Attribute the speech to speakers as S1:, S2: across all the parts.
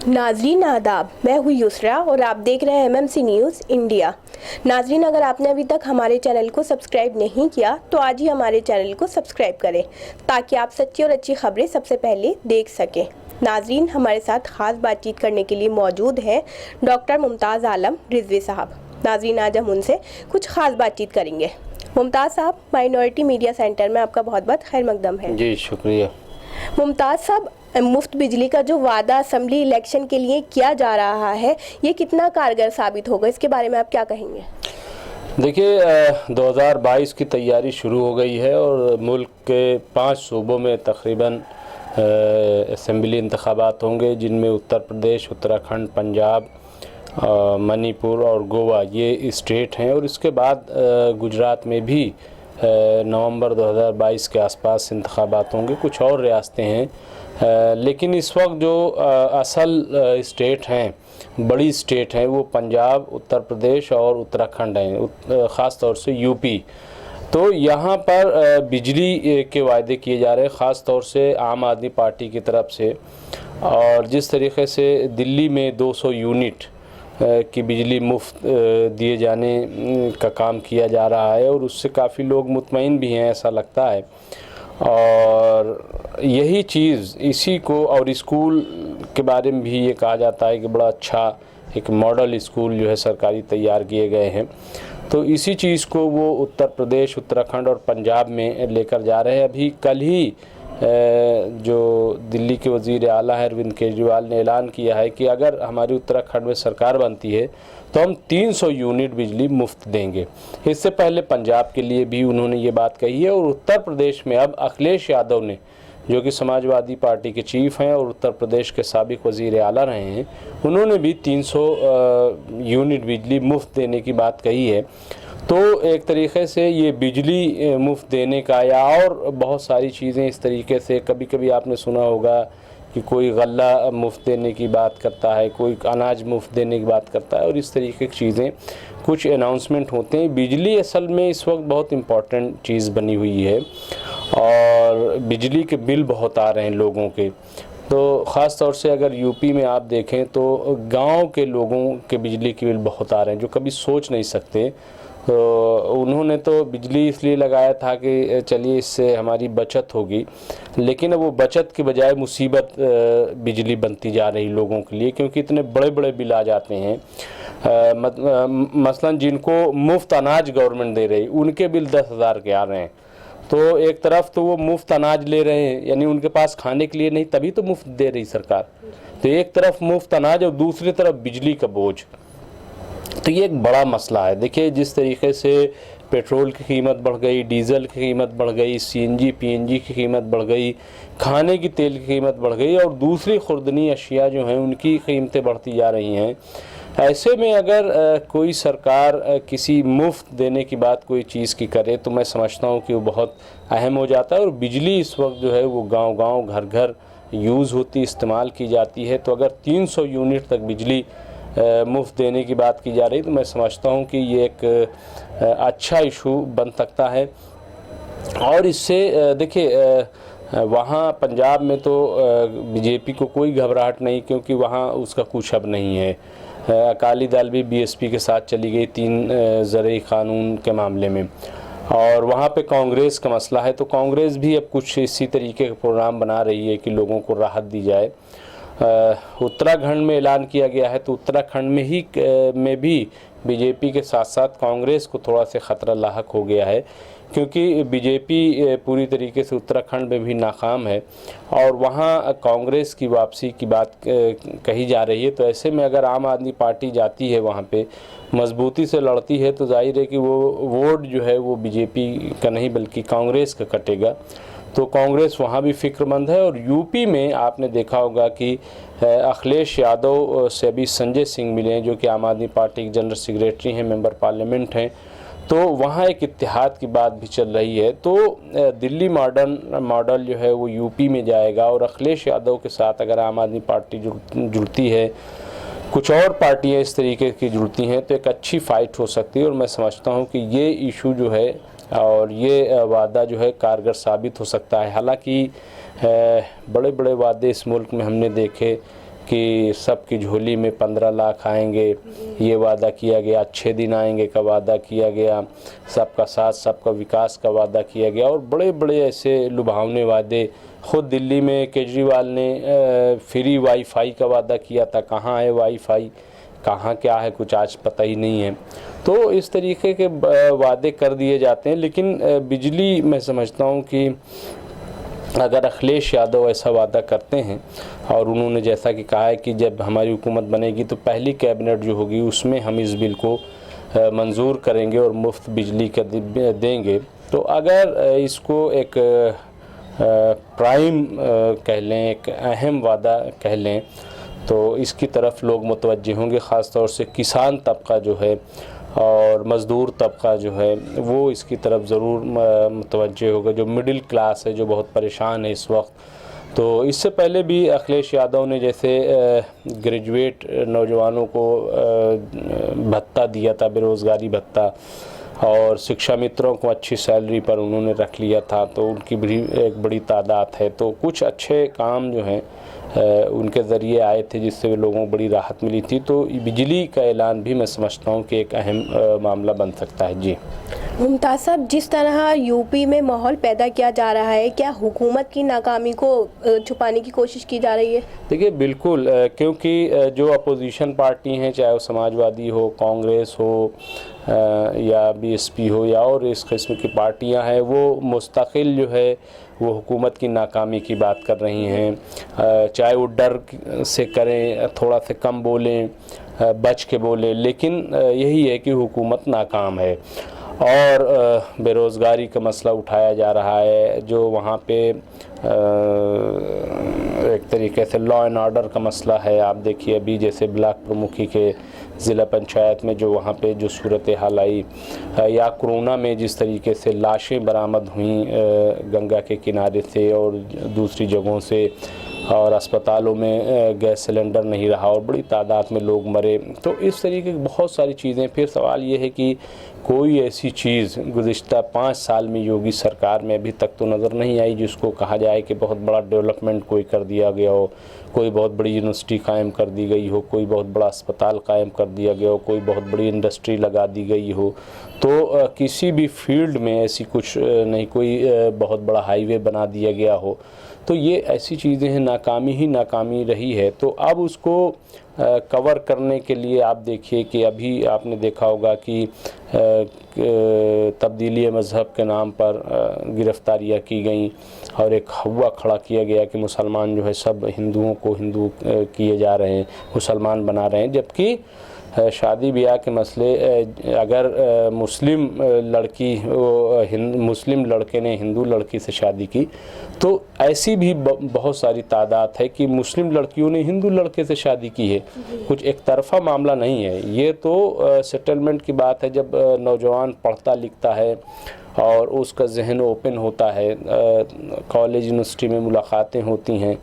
S1: नाजरीन आदाब, मैं हूँ युसरा और आप देख रहे हैं एमएमसी न्यूज़ इंडिया। नाजरीन, अगर आपने अभी तक हमारे चैनल को सब्सक्राइब नहीं किया तो आज ही हमारे चैनल को सब्सक्राइब करें ताकि आप सच्ची और अच्छी खबरें सबसे पहले देख सकें। नाजरीन, हमारे साथ ख़ास बातचीत करने के लिए मौजूद हैं डॉक्टर मुमताज़ आलम रिजवी साहब। नाजरीन, आज हम उनसे कुछ ख़ास बातचीत करेंगे। मुमताज़ साहब, माइनॉरिटी मीडिया सेंटर में आपका बहुत बहुत खैर मकदम है।
S2: जी शुक्रिया।
S1: मुमताज़ साहब, मुफ्त बिजली का जो वादा असेंबली इलेक्शन के लिए किया जा रहा है, ये कितना कारगर साबित होगा, इसके बारे में आप क्या कहेंगे?
S2: देखिए, 2022 की तैयारी शुरू हो गई है और मुल्क के 5 सूबों में तकरीबन असेंबली इंतखाबात होंगे, जिनमें उत्तर प्रदेश, उत्तराखंड, पंजाब, मणिपुर और गोवा ये स्टेट हैं। और इसके बाद गुजरात में भी नवंबर 2022 के आसपास इंतखाबात होंगे। कुछ और रियासतें हैं, लेकिन इस वक्त जो असल स्टेट हैं, बड़ी स्टेट हैं, वो पंजाब, उत्तर प्रदेश और उत्तराखंड हैं, ख़ास तौर से यूपी। तो यहाँ पर बिजली के वायदे किए जा रहे हैं, ख़ास तौर से आम आदमी पार्टी की तरफ से। और जिस तरीके से दिल्ली में 200 यूनिट की बिजली मुफ्त दिए जाने का काम किया जा रहा है और उससे काफ़ी लोग मुतमईन भी हैं, ऐसा लगता है। और यही चीज़ इसी को, और स्कूल के बारे में भी ये कहा जाता है कि बड़ा अच्छा एक मॉडल स्कूल जो है सरकारी तैयार किए गए हैं। तो इसी चीज़ को वो उत्तर प्रदेश, उत्तराखंड और पंजाब में लेकर जा रहे हैं। अभी कल ही जो दिल्ली के वज़ीर आला है अरविंद केजरीवाल ने ऐलान किया है कि अगर हमारी उत्तराखंड में सरकार बनती है तो हम 300 यूनिट बिजली मुफ्त देंगे। इससे पहले पंजाब के लिए भी उन्होंने ये बात कही है। और उत्तर प्रदेश में अब अखिलेश यादव ने, जो कि समाजवादी पार्टी के चीफ हैं और उत्तर प्रदेश के साबिक वज़ीर आला रहे हैं, उन्होंने भी 300 यूनिट बिजली मुफ्त देने की बात कही है। तो एक तरीक़े से ये बिजली मुफ्त देने का, या और बहुत सारी चीज़ें इस तरीके से, कभी कभी आपने सुना होगा कि कोई गल्ला मुफ्त देने की बात करता है, कोई अनाज मुफ्त देने की बात करता है, और इस तरीके की चीज़ें कुछ अनाउंसमेंट होते हैं। बिजली असल में इस वक्त बहुत इम्पॉर्टेंट चीज़ बनी हुई है और बिजली के बिल बहुत आ रहे हैं लोगों के। तो ख़ास तौर से अगर यूपी में आप देखें तो गांव के लोगों के बिजली के बिल बहुत आ रहे हैं, जो कभी सोच नहीं सकते। तो उन्होंने तो बिजली इसलिए लगाया था कि चलिए इससे हमारी बचत होगी, लेकिन अब वो बचत के बजाय मुसीबत बिजली बनती जा रही लोगों के लिए, क्योंकि इतने बड़े बड़े बिल आ जाते हैं। मसलन जिनको मुफ्त अनाज गवर्नमेंट दे रही, उनके बिल 10,000 के आ रहे हैं। तो एक तरफ तो वो मुफ्त अनाज ले रहे हैं, यानी उनके पास खाने के लिए नहीं, तभी तो मुफ्त दे रही सरकार। तो एक तरफ मुफ्त अनाज और दूसरी तरफ बिजली का बोझ। तो ये एक बड़ा मसला है। देखिए, जिस तरीके से पेट्रोल की कीमत बढ़ गई, डीज़ल की कीमत बढ़ गई, सीएनजी पीएनजी की कीमत बढ़ गई, खाने की तेल की कीमत बढ़ गई, और दूसरी खुर्दनी अशिया जो हैं उनकी कीमतें बढ़ती जा रही हैं। ऐसे में अगर कोई सरकार किसी मुफ्त देने की बात कोई चीज़ की करे तो मैं समझता हूँ कि वो बहुत अहम हो जाता है। और बिजली इस वक्त जो है वो गाँव-गाँव, घर-घर यूज़ होती, इस्तेमाल की जाती है। तो अगर 300 यूनिट तक बिजली मुफ्त देने की बात की जा रही, तो मैं समझता हूँ कि ये एक अच्छा इशू बन सकता है। और इससे देखिए, वहाँ पंजाब में तो बीजेपी को कोई घबराहट नहीं, क्योंकि वहाँ उसका कुछ अब नहीं है। अकाली दल भी बीएसपी के साथ चली गई 3 ज़रई क़ानून के मामले में, और वहाँ पे कांग्रेस का मसला है। तो कांग्रेस भी अब कुछ इसी तरीके का प्रोग्राम बना रही है कि लोगों को राहत दी जाए। उत्तराखंड में ऐलान किया गया है, तो उत्तराखंड में भी बीजेपी के साथ साथ कांग्रेस को थोड़ा सा ख़तरा लाहक हो गया है, क्योंकि बीजेपी पूरी तरीके से उत्तराखंड में भी नाकाम है और वहाँ कांग्रेस की वापसी की बात कही जा रही है। तो ऐसे में अगर आम आदमी पार्टी जाती है वहाँ पे, मजबूती से लड़ती है, तो जाहिर है कि वो वोट जो है वो बीजेपी का नहीं बल्कि कांग्रेस का कटेगा। तो कांग्रेस वहाँ भी फ़िक्रमंद है। और यूपी में आपने देखा होगा कि अखिलेश यादव से अभी संजय सिंह मिले हैं, जो कि आम आदमी पार्टी के जनरल सेक्रेटरी हैं, मेंबर पार्लियामेंट हैं। तो वहाँ एक इत्तेहाद की बात भी चल रही है। तो दिल्ली मॉडल जो है वो यूपी में जाएगा, और अखिलेश यादव के साथ अगर आम आदमी पार्टी जुड़ती है, कुछ और पार्टियाँ इस तरीके की जुड़ती हैं, तो एक अच्छी फ़ाइट हो सकती है। और मैं समझता हूँ कि ये इशू जो है और ये वादा जो है कारगर साबित हो सकता है। हालांकि बड़े बड़े वादे इस मुल्क में हमने देखे कि सबकी झोली में 15 लाख आएंगे, ये वादा किया गया, अच्छे दिन आएंगे का वादा किया गया, सबका साथ सबका विकास का वादा किया गया, और बड़े बड़े ऐसे लुभावने वादे। खुद दिल्ली में केजरीवाल ने फ्री वाईफाई का वादा किया था, कहाँ है वाईफाई, कहाँ क्या है, कुछ आज पता ही नहीं है। तो इस तरीके के वादे कर दिए जाते हैं। लेकिन बिजली मैं समझता हूँ कि अगर अखिलेश यादव ऐसा वादा करते हैं, और उन्होंने जैसा कि कहा है कि जब हमारी हुकूमत बनेगी तो पहली कैबिनेट जो होगी उसमें हम इस बिल को मंजूर करेंगे और मुफ्त बिजली का देंगे, तो अगर इसको एक प्राइम कह लें, एक अहम वादा कह लें, तो इसकी तरफ लोग मुतवज्जे होंगे। ख़ास तौर से किसान तबका जो है और मज़दूर तबका जो है वो इसकी तरफ ज़रूर मुतवज्जे होगा, जो मिडिल क्लास है, जो बहुत परेशान है इस वक्त। तो इससे पहले भी अखिलेश यादव ने जैसे ग्रेजुएट नौजवानों को भत्ता दिया था, बेरोज़गारी भत्ता, और शिक्षा मित्रों को अच्छी सैलरी पर उन्होंने रख लिया था, तो उनकी भी एक बड़ी तादाद है। तो कुछ अच्छे काम जो हैं उनके ज़रिए आए थे जिससे लोगों को बड़ी राहत मिली थी। तो बिजली का ऐलान भी मैं समझता हूँ कि एक अहम मामला बन सकता है। जी
S1: मुमताज़ साहब, जिस तरह यूपी में माहौल पैदा किया जा रहा है, क्या हुकूमत की नाकामी को छुपाने की कोशिश की जा रही है?
S2: देखिए बिल्कुल, क्योंकि जो अपोजिशन पार्टी हैं, चाहे वो समाजवादी हो, कांग्रेस हो या बीएसपी हो या और इस किस्म की पार्टियां हैं, वो मुस्तकिल जो है वो हुकूमत की नाकामी की बात कर रही हैं। चाहे वो डर से करें, थोड़ा से कम बोलें, बच के बोलें, लेकिन यही है कि हुकूमत नाकाम है। और बेरोज़गारी का मसला उठाया जा रहा है, जो वहाँ पे एक तरीके से लॉ एंड ऑर्डर का मसला है। आप देखिए अभी जैसे ब्लॉक प्रमुखी के ज़िला पंचायत में जो वहाँ पे जो सूरत हाल आई, या कोरोना में जिस तरीके से लाशें बरामद हुई गंगा के किनारे से और दूसरी जगहों से, और अस्पतालों में गैस सिलेंडर नहीं रहा और बड़ी तादाद में लोग मरे। तो इस तरीके की बहुत सारी चीज़ें। फिर सवाल ये है कि कोई ऐसी चीज़ गुज़िश्ता 5 साल में योगी सरकार में अभी तक तो नज़र नहीं आई जिसको कहा जाए कि बहुत बड़ा डेवलपमेंट कोई कर दिया गया हो, कोई बहुत बड़ी यूनिवर्सिटी कायम कर दी गई हो, कोई बहुत बड़ा अस्पताल कायम कर दिया गया हो, कोई बहुत बड़ी इंडस्ट्री लगा दी गई हो। तो किसी भी फील्ड में ऐसी कुछ नहीं, कोई बहुत बड़ा हाईवे बना दिया गया हो। तो ये ऐसी चीज़ें हैं, नाकामी ही नाकामी रही है। तो अब उसको कवर करने के लिए आप देखिए कि अभी आपने देखा होगा कि तब्दीली मज़हब के नाम पर गिरफ़्तारियाँ की गई और एक हवा खड़ा किया गया कि मुसलमान जो है सब हिंदुओं को हिंदू किए जा रहे हैं, मुसलमान बना रहे हैं। जबकि शादी ब्याह के मसले, अगर मुस्लिम लड़की मुस्लिम लड़के ने हिंदू लड़की से शादी की, तो ऐसी भी बहुत सारी तादाद है कि मुस्लिम लड़कियों ने हिंदू लड़के से शादी की है। कुछ एक तरफा मामला नहीं है ये, तो सेटलमेंट की बात है। जब नौजवान पढ़ता लिखता है और उसका जहन ओपन होता है, कॉलेज यूनिवर्सिटी में मुलाकातें होती हैं,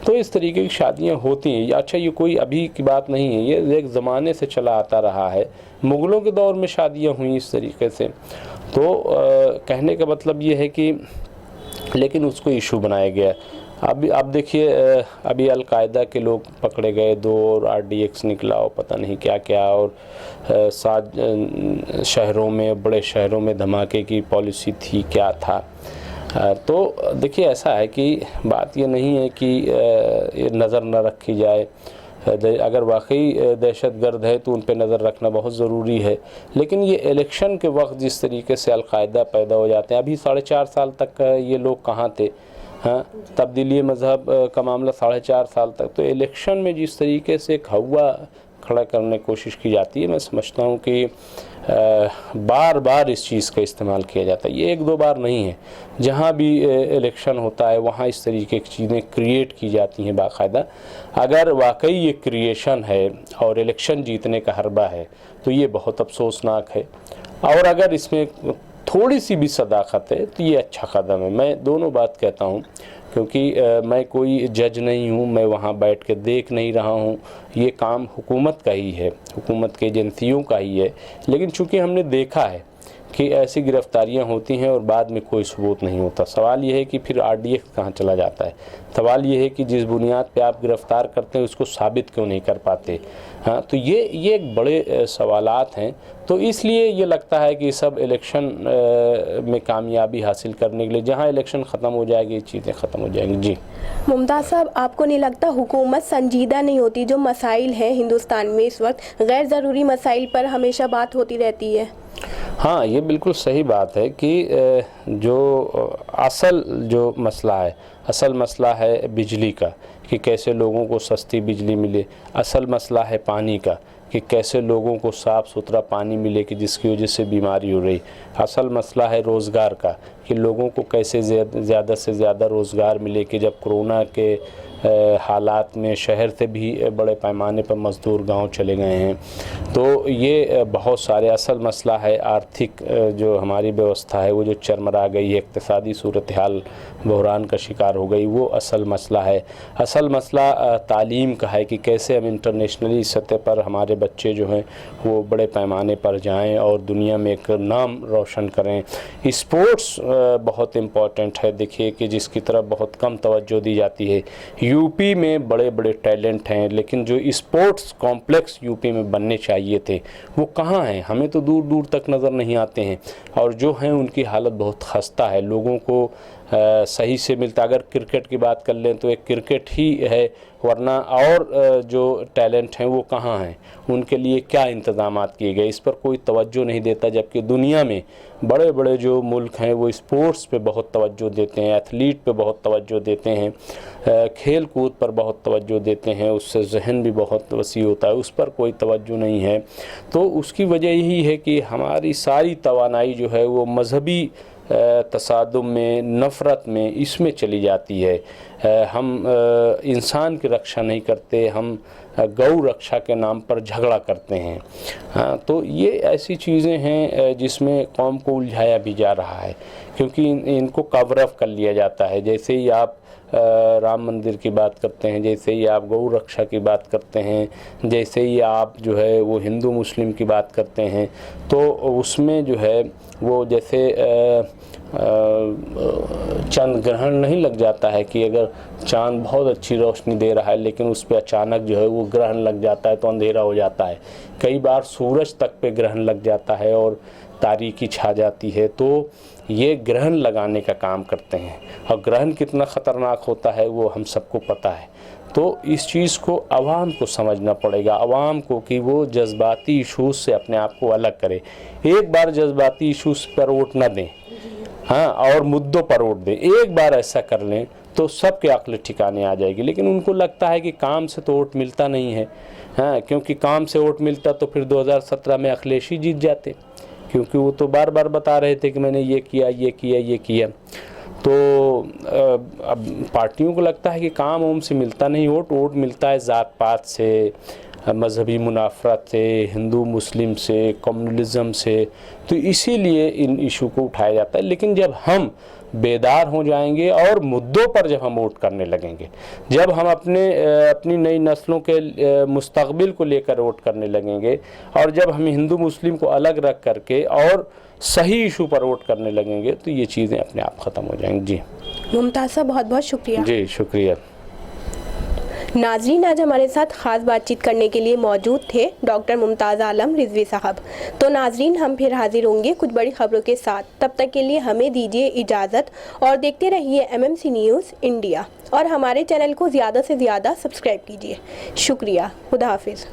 S2: तो इस तरीके की शादियां होती हैं। अच्छा, ये कोई अभी की बात नहीं है, ये एक ज़माने से चला आता रहा है। मुग़लों के दौर में शादियां हुई इस तरीके से। तो कहने का मतलब ये है कि लेकिन उसको इशू बनाया गया। अभी आप देखिए अभी अलकायदा के लोग पकड़े गए 2 और RDX निकला और पता नहीं क्या क्या, और 7 शहरों में, बड़े शहरों में धमाके की पॉलिसी थी, क्या था। तो देखिए ऐसा है कि बात ये नहीं है कि ये नज़र न रखी जाए। अगर वाकई दहशतगर्द है तो उन पे नज़र रखना बहुत ज़रूरी है। लेकिन ये इलेक्शन के वक्त जिस तरीके से अलकायदा पैदा हो जाते हैं, अभी 4.5 साल तक ये लोग कहाँ थे? हाँ, तब्दीली मज़हब का मामला 4.5 साल तक। तो इलेक्शन में जिस तरीके से एक हवा खड़ा करने की कोशिश की जाती है, मैं समझता हूँ कि बार बार इस चीज़ का इस्तेमाल किया जाता है। ये 1-2 बार नहीं है, जहाँ भी इलेक्शन होता है वहाँ इस तरीके की चीज़ें क्रिएट की जाती हैं बाकायदा। अगर वाकई ये क्रिएशन है और इलेक्शन जीतने का हरबा है तो ये बहुत अफसोसनाक है, और अगर इसमें थोड़ी सी भी सदाकत है तो ये अच्छा कदम है। मैं दोनों बात कहता हूँ, क्योंकि मैं कोई जज नहीं हूँ, मैं वहाँ बैठ के देख नहीं रहा हूँ। ये काम हुकूमत का ही है, हुकूमत के एजेंसियों का ही है। लेकिन चूँकि हमने देखा है कि ऐसी गिरफ्तारियां होती हैं और बाद में कोई सबूत नहीं होता। सवाल ये है कि फिर आरडीएक्स कहाँ चला जाता है। सवाल ये है कि जिस बुनियाद पे आप गिरफ्तार करते हैं उसको साबित क्यों नहीं कर पाते। हाँ, तो ये एक बड़े सवालात हैं। तो इसलिए ये लगता है कि सब इलेक्शन में कामयाबी हासिल करने के लिए, जहाँ इलेक्शन ख़त्म हो जाएगी ये चीज़ें ख़त्म हो जाएंगी। जी
S1: मुमताज़ साहब, आपको नहीं लगता हुकूमत संजीदा नहीं होती? जो मसाइल हैं हिंदुस्तान में इस वक्त, गैर ज़रूरी मसाइल पर हमेशा बात होती रहती है।
S2: हाँ, ये बिल्कुल सही बात है कि जो असल जो मसला है बिजली का, कि कैसे लोगों को सस्ती बिजली मिले। असल मसला है पानी का, कि कैसे लोगों को साफ़ सुथरा पानी मिले कि जिसकी वजह से बीमारी हो रही। असल मसला है रोज़गार का, कि लोगों को कैसे ज़्यादा से ज़्यादा रोज़गार मिले, कि जब कोरोना के हालात में शहर से भी बड़े पैमाने पर मज़दूर गांव चले गए हैं। तो ये बहुत सारे असल मसला है। आर्थिक जो हमारी व्यवस्था है वो जो चरमरा गई है, इक़्तिसादी सूरत हाल बहरान का शिकार हो गई, वो असल मसला है। असल मसला तालीम का है, कि कैसे हम इंटरनेशनली सतह पर हमारे बच्चे जो हैं वो बड़े पैमाने पर जाएं और दुनिया में एक नाम रोशन करें। स्पोर्ट्स बहुत इम्पॉर्टेंट है, देखिए कि जिसकी तरफ बहुत कम तवज्जो दी जाती है। यूपी में बड़े बड़े टैलेंट हैं, लेकिन जो स्पोर्ट्स कॉम्प्लेक्स यूपी में बनने चाहिए थे वो कहाँ हैं? हमें तो दूर दूर तक नज़र नहीं आते हैं, और जो हैं उनकी हालत बहुत खस्ता है। लोगों को सही से मिलता, अगर क्रिकेट की बात कर लें तो एक क्रिकेट ही है, वरना और जो टैलेंट हैं वो कहाँ हैं? उनके लिए क्या इंतज़ामात किए गए, इस पर कोई तवज्जो नहीं देता। जबकि दुनिया में बड़े बड़े जो मुल्क हैं वो स्पोर्ट्स पे बहुत तवज्जो देते हैं, एथलीट पे बहुत तवज्जो देते हैं, खेल कूद पर बहुत तवज्जो देते हैं, उससे जहन भी बहुत वसी होता है, उस पर कोई तवज्जो नहीं है। तो उसकी वजह यही है कि हमारी सारी तवानाई जो है वो मजहबी तसादुम में, नफ़रत में, इसमें चली जाती है। हम इंसान की रक्षा नहीं करते, हम गौ रक्षा के नाम पर झगड़ा करते हैं। हाँ, तो ये ऐसी चीज़ें हैं जिसमें कौम को उलझाया भी जा रहा है, क्योंकि इनको कवर अप कर लिया जाता है। जैसे ही आप राम मंदिर की बात करते हैं, जैसे ही आप गौ रक्षा की बात करते हैं, जैसे ही आप जो है वो हिंदू मुस्लिम की बात करते हैं, तो उसमें जो है वो जैसे चंद्र ग्रहण नहीं लग जाता है कि अगर चांद बहुत अच्छी रोशनी दे रहा है लेकिन उस पर अचानक जो है वो ग्रहण लग जाता है तो अंधेरा हो जाता है। कई बार सूरज तक पे ग्रहण लग जाता है और तारीकी छा जाती है। तो ये ग्रहण लगाने का काम करते हैं, और ग्रहण कितना ख़तरनाक होता है वो हम सबको पता है। तो इस चीज़ को आवाम को समझना पड़ेगा, आवाम को, कि वो जज्बाती इशूज़ से अपने आप को अलग करे। एक बार जज्बाती इशूज़ पर वोट न दें, हाँ, और मुद्दों पर वोट दें। एक बार ऐसा कर लें तो सबके अक्ल ठिकाने आ जाएगी। लेकिन उनको लगता है कि काम से तो वोट मिलता नहीं है, हाँ, क्योंकि काम से वोट मिलता तो फिर 2017 में अखिलेश ही जीत जाते, क्योंकि वो तो बार बार बता रहे थे कि मैंने ये किया ये किया ये किया। तो अब पार्टियों को लगता है कि काम उम से मिलता नहीं वोट मिलता है ज़ात पात से, मजहबी मुनाफरत से, हिंदू मुस्लिम से, कम्युनलिज़म से। तो इसीलिए इन इशू को उठाया जाता है। लेकिन जब हम बेदार हो जाएंगे और मुद्दों पर जब हम वोट करने लगेंगे, जब हम अपनी नई नस्लों के मुस्तकबिल को लेकर वोट करने लगेंगे, और जब हम हिंदू मुस्लिम को अलग रख करके और सही इशू पर वोट करने लगेंगे, तो ये चीज़ें अपने आप ख़त्म हो जाएंगी। जी
S1: मुमताज़ साहब, बहुत बहुत शुक्रिया।
S2: जी शुक्रिया।
S1: नाजरीन, आज हमारे साथ ख़ास बातचीत करने के लिए मौजूद थे डॉक्टर मुमताज़ आलम रिजवी साहब। तो नाजरीन, हम फिर हाजिर होंगे कुछ बड़ी खबरों के साथ। तब तक के लिए हमें दीजिए इजाज़त और देखते रहिए MMC न्यूज़ इंडिया, और हमारे चैनल को ज़्यादा से ज़्यादा सब्सक्राइब कीजिए। शुक्रिया। खुदा हाफिज़।